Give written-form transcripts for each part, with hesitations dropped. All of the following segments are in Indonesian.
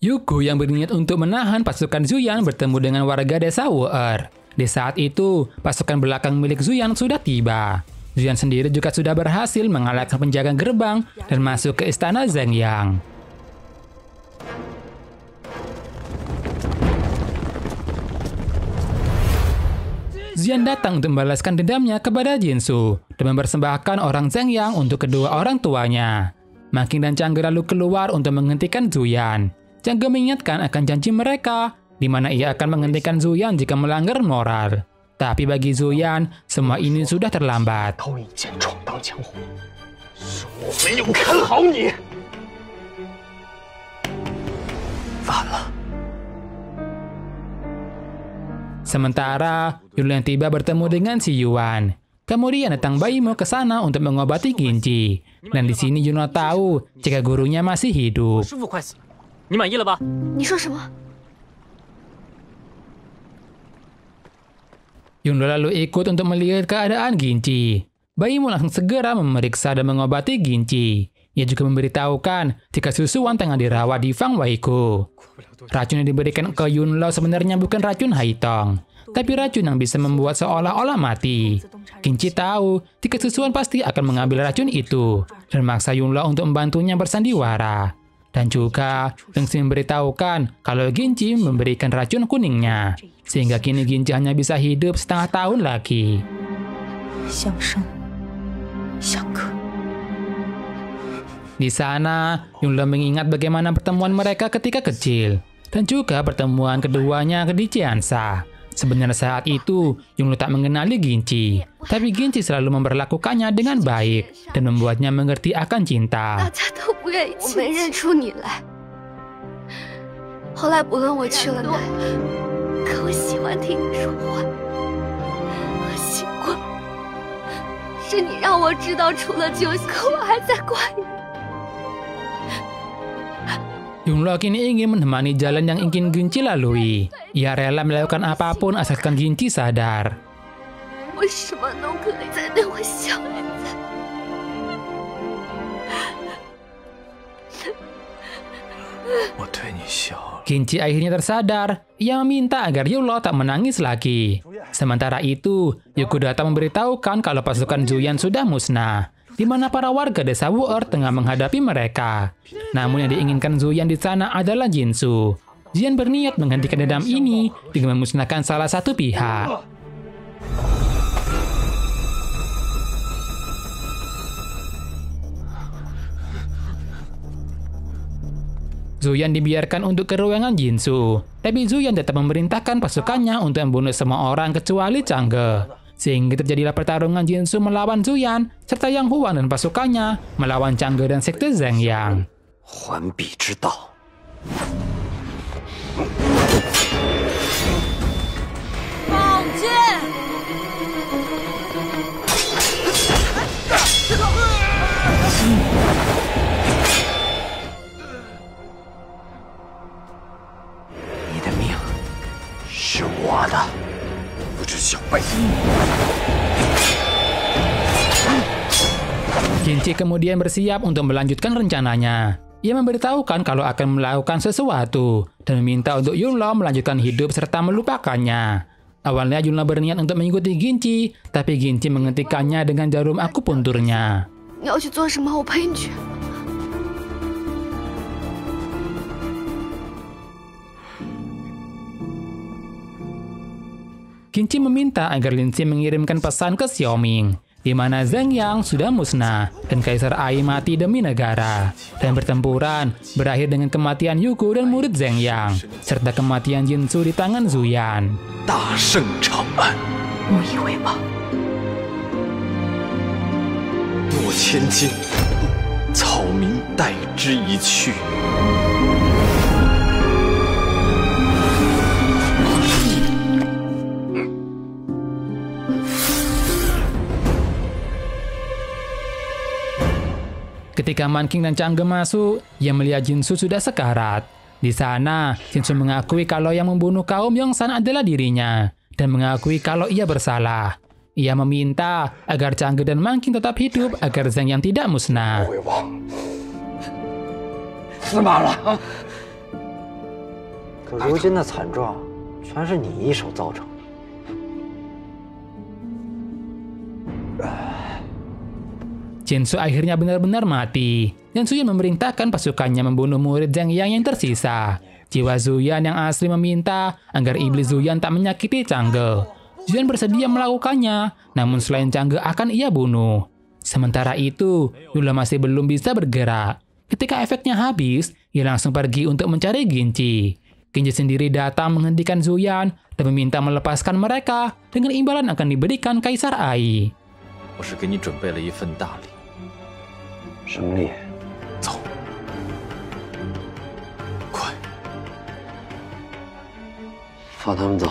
Yuko yang berniat untuk menahan pasukan Zuyan bertemu dengan warga desa Wu'er. Di saat itu, pasukan belakang milik Zuyan sudah tiba. Zuyan sendiri juga sudah berhasil mengalahkan penjaga gerbang dan masuk ke istana Zhengyang. Zuyan datang untuk membalaskan dendamnya kepada Jinsu dan mempersembahkan orang Zhengyang untuk kedua orang tuanya. Ma Qing dan Chang'e lalu keluar untuk menghentikan Zuyan. Chang'e mengingatkan akan janji mereka, di mana ia akan menghentikan Zuyan jika melanggar moral. Tapi bagi Zuyan, semua ini sudah terlambat. Sementara, Yunlo yang tiba bertemu dengan si Yuan. Kemudian datang Baimo ke sana untuk mengobati Ginji. Dan di sini Yunlo tahu jika gurunya masih hidup. Yunlo lalu ikut untuk melihat keadaan Ginji. Baimo langsung segera memeriksa dan mengobati Ginji. Ia juga memberitahukan jika Susuwan tengah dirawat di Fang Weiku. Racun yang diberikan ke Yunlo sebenarnya bukan racun Haitong, tapi racun yang bisa membuat seolah-olah mati. Ginji tahu jika Susuwan pasti akan mengambil racun itu dan memaksa Yunlo untuk membantunya bersandiwara. Dan juga Lengxi memberitahukan kalau Ginji memberikan racun kuningnya, sehingga kini Ginji hanya bisa hidup setengah tahun lagi. Di sana, Yunlo mengingat bagaimana pertemuan mereka ketika kecil, dan juga pertemuan keduanya di Jiansha. Sebenarnya saat itu, Yunlo tak mengenali Ginji, tapi Ginji selalu memperlakukannya dengan baik dan membuatnya mengerti akan cinta. Yunlo kini ingin menemani jalan yang ingin Ginji lalui. Ia rela melakukan apapun asalkan Ginji sadar. Ginji akhirnya tersadar. Ia meminta agar Yunlo tak menangis lagi. Sementara itu, Yuko datang memberitahukan kalau pasukan Zuyan sudah musnah, di mana para warga desa Wu'er tengah menghadapi mereka. Namun yang diinginkan Zuyan di sana adalah Jinsu. Zuyan berniat menghentikan dendam ini dengan memusnahkan salah satu pihak. Zuyan dibiarkan untuk ke ruangan Jinsu, tapi Zuyan tetap memerintahkan pasukannya untuk membunuh semua orang kecuali Chang'e. Sehingga terjadilah pertarungan Jinsu melawan Zuyan, serta Yang Huang dan pasukannya melawan Chang'e dan sekte Zhengyang. Ginji kemudian bersiap untuk melanjutkan rencananya. Ia memberitahukan kalau akan melakukan sesuatu dan meminta untuk Yunlo melanjutkan hidup serta melupakannya. Awalnya Yunlo berniat untuk mengikuti Ginji, tapi Ginji menghentikannya dengan jarum akupunturnya. Ginji meminta agar Lin Xi mengirimkan pesan ke Xiaoming, di mana Zhengyang sudah musnah dan Kaisar Ai mati demi negara. Dan pertempuran berakhir dengan kematian Yuko dan murid Zhengyang, serta kematian Jinsu di tangan Zuyan. Ketika Man Qing dan Chang'e masuk, ia melihat Jinsu sudah sekarat. Di sana, Jinsu mengakui kalau yang membunuh kaum Yongsan adalah dirinya, dan mengakui kalau ia bersalah. Ia meminta agar Chang'e dan Man Qing tetap hidup agar Zhengyang tidak musnah. 可如今的惨状，全是你一手造成的。Jiansu akhirnya benar-benar mati, dan Zuyan memerintahkan pasukannya membunuh murid Zhang Yang yang tersisa. Jiwa Zuyan yang asli meminta agar iblis Zuyan tak menyakiti Chang'e. Zuyan bersedia melakukannya, namun selain Chang'e akan ia bunuh. Sementara itu, Yula masih belum bisa bergerak. Ketika efeknya habis, ia langsung pergi untuk mencari Ginci. Ginci sendiri datang menghentikan Zuyan dan meminta melepaskan mereka dengan imbalan akan diberikan Kaisar Ai. 我是给你准备了一份大礼。什么礼？走，快！放他们走。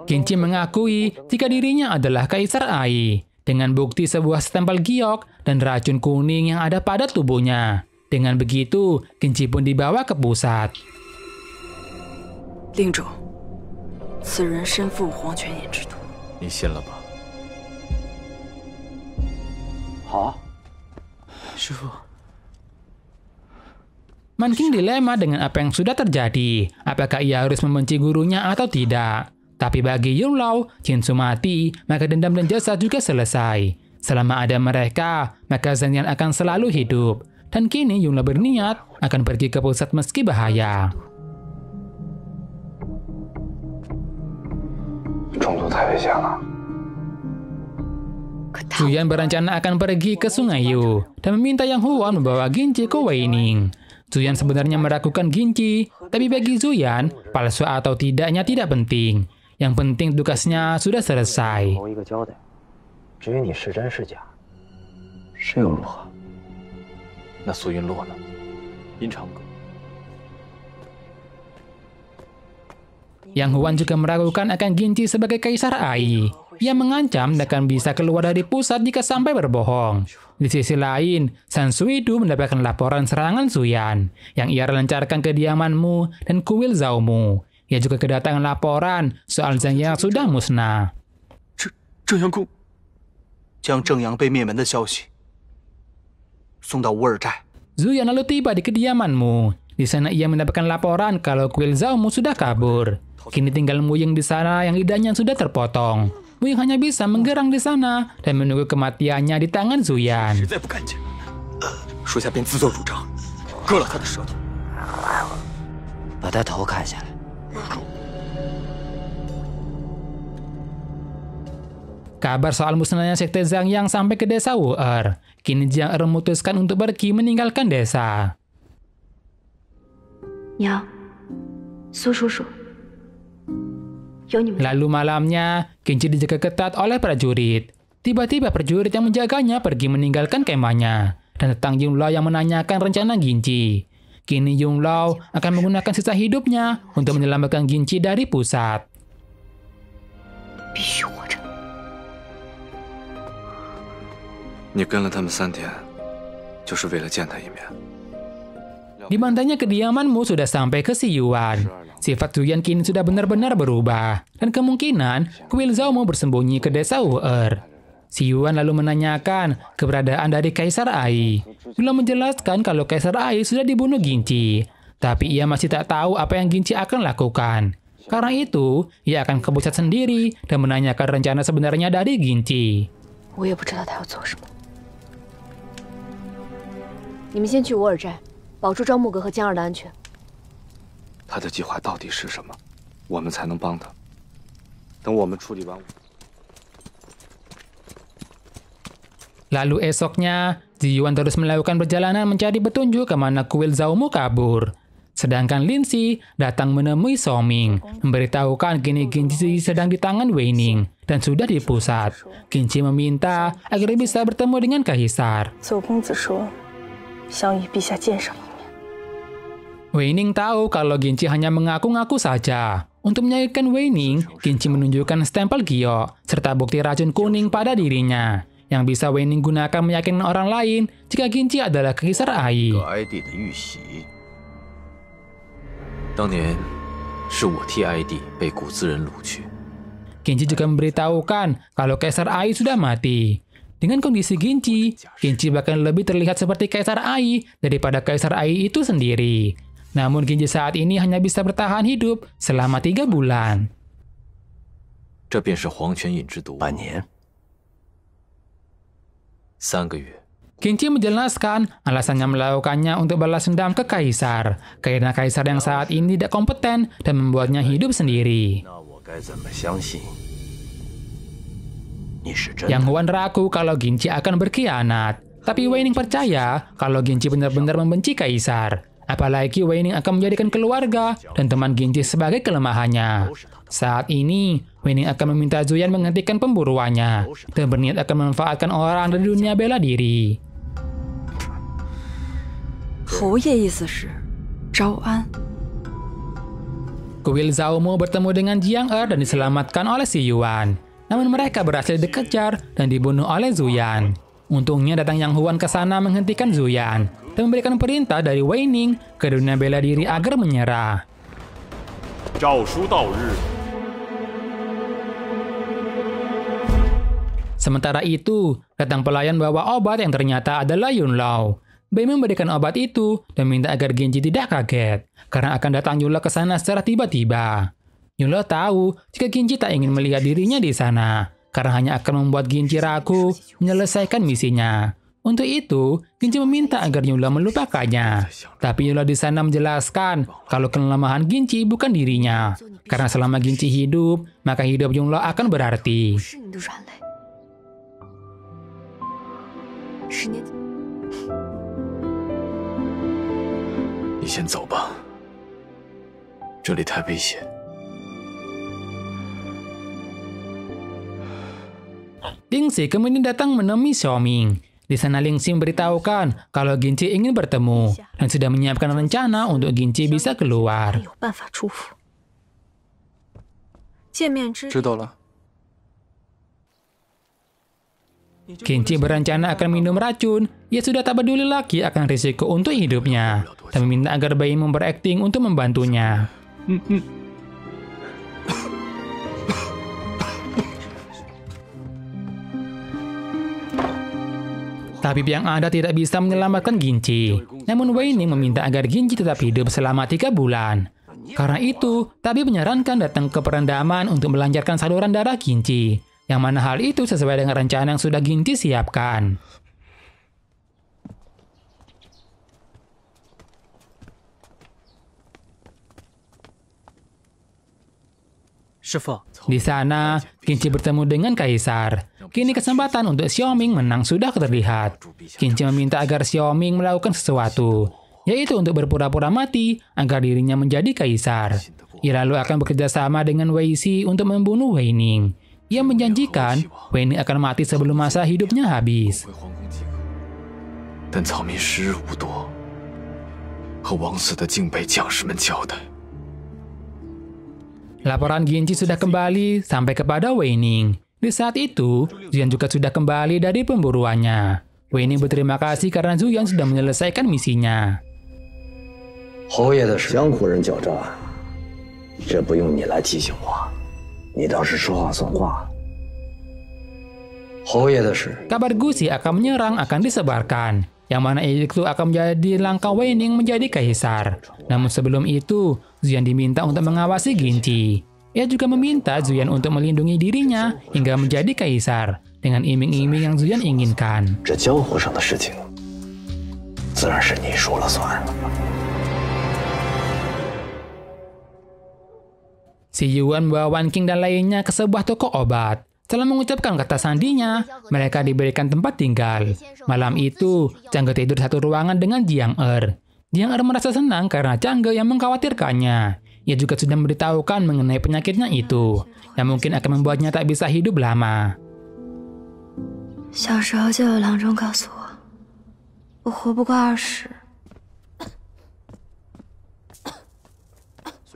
Ginci mengakui jika dirinya adalah Kaisar Ai, dengan bukti sebuah stempel giok dan racun kuning yang ada pada tubuhnya. Dengan begitu, Ginci pun dibawa ke pusat. 令主，此人身负黄泉眼之毒。你信了吧？好，师傅。 Man King dilema dengan apa yang sudah terjadi. Apakah ia harus membenci gurunya atau tidak? Tapi bagi Yunlao, Jiansu mati, maka dendam dan jasa juga selesai. Selama ada mereka, maka Zhang Yan akan selalu hidup. Dan kini Yunlao berniat akan pergi ke pusat meski bahaya. 中途太危险了。 Zuyan berencana akan pergi ke Sungai Yu dan meminta Yang Huan membawa Ginci ke Weining. Zuyan sebenarnya meragukan Ginci, tapi bagi Zuyan, palsu atau tidaknya tidak penting. Yang penting tugasnya sudah selesai. 头一个交代，至于你是真是假，是又如何？那苏云洛呢？殷长阁。 Yang Huan juga meragukan akan Ginci sebagai Kaisar Ai. Ia mengancam dan akan bisa keluar dari pusat jika sampai berbohong. Di sisi lain, San Suidu mendapatkan laporan serangan Zuyan, yang ia lancarkan kediaman Mu dan kuil Zhao Mu. Ia juga kedatangan laporan soal Zhang Yang sudah musnah. 正阳宫将正阳被灭门的消息送到乌尔寨。 Zuyan lalu tiba di kediaman Mu. Di sana ia mendapatkan laporan kalau kuil Zhao Mu sudah kabur. Kini tinggal Mu Ying di sana yang lidahnya sudah terpotong. Mu Ying hanya bisa menggerang di sana dan menunggu kematiannya di tangan Zuyan. 实在不干净，属下便自作主张，割了他的舌头。把他头砍下来。 Kabar soal musnahnya sekte Zhang Yang sampai ke desa Wu'er. Kini Jiang Er memutuskan untuk pergi meninggalkan desa. 娘，苏叔叔，有你们。 Lalu malamnya, Ginci dijaga ketat oleh prajurit. Tiba-tiba prajurit yang menjaganya pergi meninggalkan kemahnya. Dan datang Yunlao yang menanyakan rencana Ginci. Kini Yunlao akan menggunakan sisa hidupnya untuk menyelamatkan Ginci dari pusat. 必须活着。 你跟了他们3天，就是为了见他一面。 Di bantainya kediamanmu sudah sampai ke Si Yuan. Sifat Zuyan kini sudah benar-benar berubah. Dan kemungkinan kuil Zhao Mu bersembunyi ke desa Wu'er. Si Yuan lalu menanyakan keberadaan dari Kaisar Ai. Belum menjelaskan kalau Kaisar Ai sudah dibunuh Ginci. Tapi ia masih tak tahu apa yang Ginci akan lakukan. Karena itu, ia akan ke pusat sendiri dan menanyakan rencana sebenarnya dari Ginci. 我也不知道他要做什么。你们先去乌尔寨，保住张木格和江儿的安全。他的计划到底是什么？我们才能帮他。等我们处理完。 Lalu esoknya, Zi Yuan terus melakukan perjalanan mencari petunjuk kemana kuil Zhao Mu kabur. Sedangkan Lin Si datang menemui Song Ming, memberitahukan kini Ginci sedang di tangan Wei Ning dan sudah di pusat. Ginci meminta agar bisa bertemu dengan Kaisar. 左公子说，想与陛下见上一面。 Wei Ning tahu kalau Ginci hanya mengaku-ngaku saja. Untuk menyakitkan Wei Ning, Ginci menunjukkan stempel giok serta bukti racun kuning pada dirinya, yang bisa Wei Ning gunakan meyakinkan orang lain jika Ginci adalah Kaisar Ai. ID 的玉玺，当年是我替 ID 被古兹人掳去。 Ginci juga memberitahukan kalau Kaisar Ai sudah mati. Dengan kondisi Ginci bahkan lebih terlihat seperti Kaisar Ai daripada Kaisar Ai itu sendiri. Namun Ginci saat ini hanya bisa bertahan hidup selama 3 bulan. 这便是黄泉隐之毒。半年。 3个月。 Ginci menjelaskan alasannya melakukannya untuk balas dendam ke Kaisar, karena Kaisar yang saat ini tidak kompeten dan membuatnya hidup sendiri. 那我该怎么相信你是真的？ Yang Huan ragu kalau Ginci akan berkhianat, tapi Wei Ning percaya kalau Ginci benar-benar membenci Kaisar. Apalagi Wei Ning akan menjadikan keluarga dan teman Ginci sebagai kelemahannya. Saat ini, Wei Ning akan meminta Zuyan menghentikan pemburuannya dan berniat akan memanfaatkan orang dari dunia bela diri. 侯爷意思是招安。 Kuil Zhaomo bertemu dengan Jiang Er dan diselamatkan oleh si Yuan. Namun mereka berhasil dikejar dan dibunuh oleh Zuyan. Untungnya datang Yang Huan ke sana menghentikan Zuyan dan memberikan perintah dari Wei Ning ke dunia bela diri agar menyerah. 诏书到日。 Sementara itu, datang pelayan bawa obat yang ternyata adalah Yun Lao. Bei memberikan obat itu dan minta agar Ginci tidak kaget, karena akan datang Yun Lao ke sana secara tiba-tiba. Yun Lao tahu jika Ginci tak ingin melihat dirinya di sana, karena hanya akan membuat Ginci ragu menyelesaikan misinya. Untuk itu, Ginci meminta agar Yun Lao melupakannya. Tapi Yun Lao di sana menjelaskan kalau kelemahan Ginci bukan dirinya, karena selama Ginci hidup, maka hidup Yun Lao akan berarti. 是你的软肋。10年前， 你先走吧，这里太危险。 Lingxi kemudian datang menemui Xiaoming. Di sana Lingxi memberitahukan kalau Ginci ingin bertemu dan sudah menyiapkan rencana untuk Ginci bisa keluar. 有办法出府。见面之知道了。 Ginci berencana akan minum racun. Ia sudah tak peduli lagi akan risiko untuk hidupnya dan meminta agar Bai Ming berakting untuk membantunya. Tabib yang ada tidak bisa menyelamatkan Ginci. Namun Wei Ning meminta agar Ginci tetap hidup selama 3 bulan. Karena itu, tabib menyarankan datang ke perendaman untuk melancarkan saluran darah Ginci. Yang mana hal itu sesuai dengan rencana yang sudah Ginci siapkan. Di sana, Ginci bertemu dengan Kaisar. Kini kesempatan untuk Xiaoming menang sudah terlihat. Ginci meminta agar Xiaoming melakukan sesuatu, yaitu untuk berpura-pura mati agar dirinya menjadi Kaisar. Ia lalu akan bekerja sama dengan Wei Xi untuk membunuh Wei Ning. Ia menjanjikan Wei Ning akan mati sebelum masa hidupnya habis. 但草民时日无多，和枉死的敬北将士们交代。 Laporan Ginci sudah kembali sampai kepada Wei Ning. Di saat itu, Zuyan juga sudah kembali dari pemburuannya. Wei Ning berterima kasih karena Zuyan sudah menyelesaikan misinya. 侯爷的事，江湖人狡诈，这不用你来提醒我，你倒是说话算话。侯爷的事， Kabar Gusi akan menyerang akan disebarkan, yang mana itu akan menjadi langkah Wei Ning menjadi kaisar. Namun sebelum itu, Zuyan diminta untuk mengawasi Ginci. Ia juga meminta Zuyan untuk melindungi dirinya hingga menjadi kaisar dengan iming-iming yang Zuyan inginkan. 这江湖上的事情，自然是你说了算。 Si Yuan membawa Wan Qing dan lainnya ke sebuah toko obat. Setelah mengucapkan kata sandinya, mereka diberikan tempat tinggal. Malam itu, Changge tidur satu ruangan dengan Jiang Er. Jiang Er merasa senang karena Changge yang mengkhawatirkannya. Ia juga sudah memberitahukan mengenai penyakitnya itu, yang mungkin akan membuatnya tak bisa hidup lama. 小时候就有郎中告诉我，我活不过20。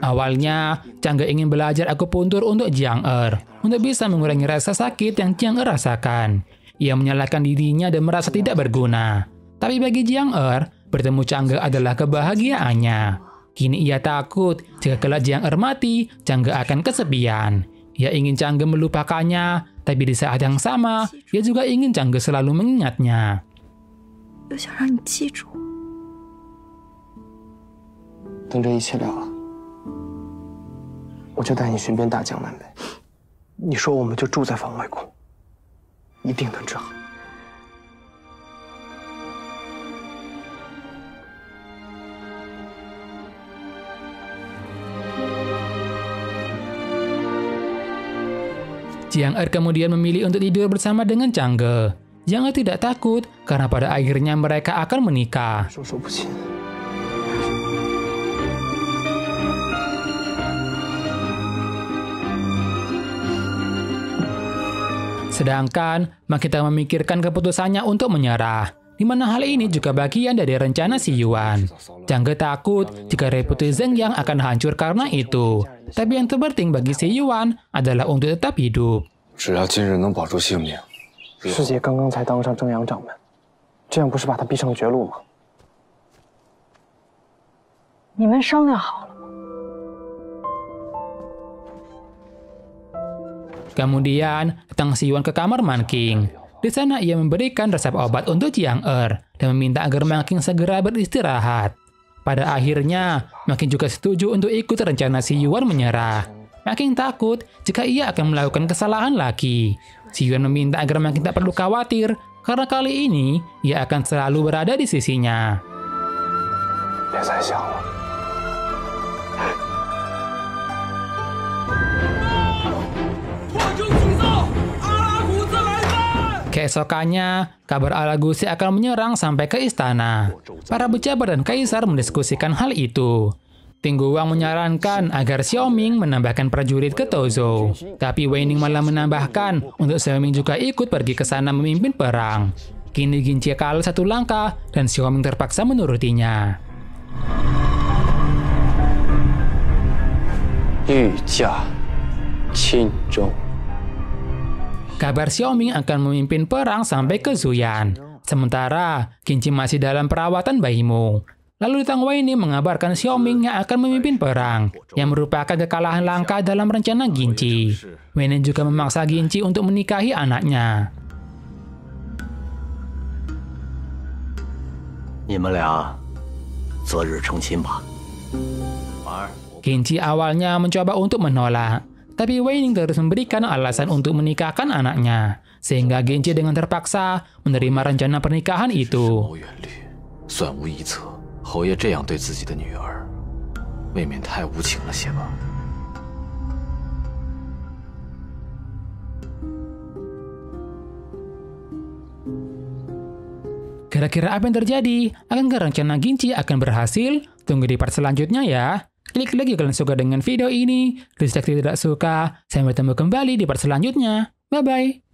Awalnya, Changge ingin belajar akupuntur untuk Jiang Er, untuk bisa mengurangi rasa sakit yang Jiang Er rasakan. Ia menyalahkan dirinya dan merasa tidak berguna. Tapi bagi Jiang Er, bertemu Changge adalah kebahagiaannya. Kini ia takut jika kelak Jiang Er mati, Changge akan kesepian. Ia ingin Changge melupakannya, tapi di saat yang sama, ia juga ingin Changge selalu mengingatnya. 又想让你记住我。等这一切了了，我就带你寻遍大江南北。你说我们就住在方外宫，一定能治好。Jiang Er kemudian memilih untuk tidur bersama dengan Changge. Jiang Er tidak takut karena pada akhirnya mereka akan menikah. 授受不亲。 Sedangkan Makita memikirkan keputusannya untuk menyerah, di mana hal ini juga bagian dari rencana Xi Yuan. Changge takut jika reputasi Zheng Yang akan hancur karena itu. Tapi yang terpenting bagi Xi Yuan adalah untuk tetap hidup. 只要今日能保住性命， 师姐刚刚才当上正阳掌门，这样不是把她逼上绝路吗？ 你们商量好了吗？ Kemudian datang Xi Yuan ke kamar Man King. Di sana ia memberikan resep obat untuk Jiang Er dan meminta agar Man King segera beristirahat. Pada akhirnya, Man King juga setuju untuk ikut rencana Xi Yuan menyerah. Man King takut jika ia akan melakukan kesalahan lagi. Xi Yuan meminta agar Man King tak perlu khawatir karena kali ini ia akan selalu berada di sisinya. 别再想了。 Keesokannya, kabar Alagusi akan menyerang sampai ke istana. Para pejabat dan kaisar mendiskusikan hal itu. Tinggu Wang menyarankan agar Xiaoming menambahkan prajurit ke Tozhou. Tapi Weining malah menambahkan untuk Xiaoming juga ikut pergi ke sana memimpin perang. Kini Ginci kalah satu langkah dan Xiaoming terpaksa menurutinya. 御驾亲征。 Kabar Xiaoming akan memimpin perang sampai ke Zuyan. Sementara, Ginci masih dalam perawatan Baimu. Lalu Tang Weining mengabarkan Xiaoming yang akan memimpin perang, yang merupakan kekalahan langka dalam rencana Ginci. Weining juga memaksa Ginci untuk menikahi anaknya. 你们俩择日成亲吧。儿， Ginci awalnya mencoba untuk menolak, tapi Weining terus memberikan alasan untuk menikahkan anaknya, sehingga Ginci dengan terpaksa menerima rencana pernikahan itu. 谋远虑，算无一策。侯爷这样对自己的女儿，未免太无情了些吧？ Kira-kira apa yang terjadi? Akankah rencana Ginci akan berhasil? Tunggu di part selanjutnya ya. Klik lagi kalau suka dengan video ini. Klik jika tidak suka. Sampai bertemu kembali di part selanjutnya. Bye-bye.